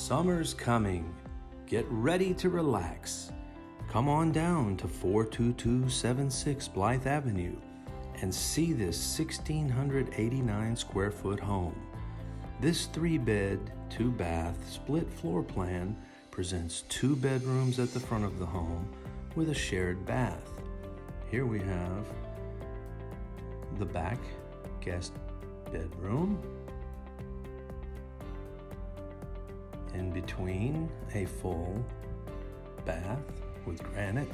Summer's coming. Get ready to relax. Come on down to 42276 Blyth Avenue and see this 1,689 square foot home. This 3-bed, 2-bath split floor plan presents 2 bedrooms at the front of the home with a shared bath. Here we have the back guest bedroom. In between, a full bath with granite.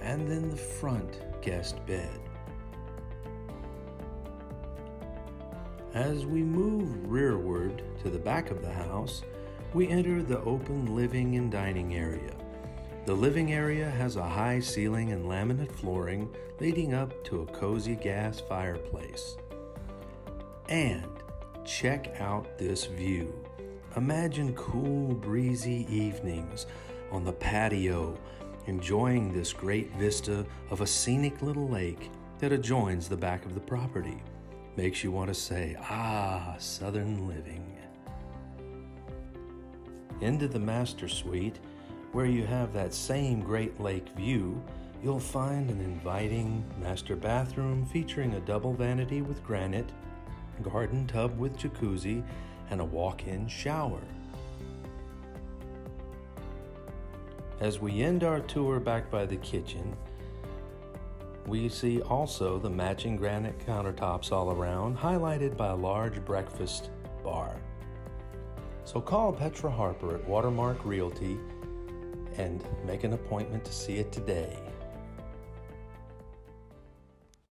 And then the front guest bed. As we move rearward to the back of the house, we enter the open living and dining area. The living area has a high ceiling and laminate flooring leading up to a cozy gas fireplace. And check out this view. Imagine cool, breezy evenings on the patio, enjoying this great vista of a scenic little lake that adjoins the back of the property. Makes you want to say, ah, southern living. Into the master suite, where you have that same Great Lake view, you'll find an inviting master bathroom featuring a double vanity with granite, garden tub with jacuzzi, and a walk-in shower. As we end our tour back by the kitchen, we see also the matching granite countertops all around, highlighted by a large breakfast bar. So call Petra Harper at Watermark Realty and make an appointment to see it today.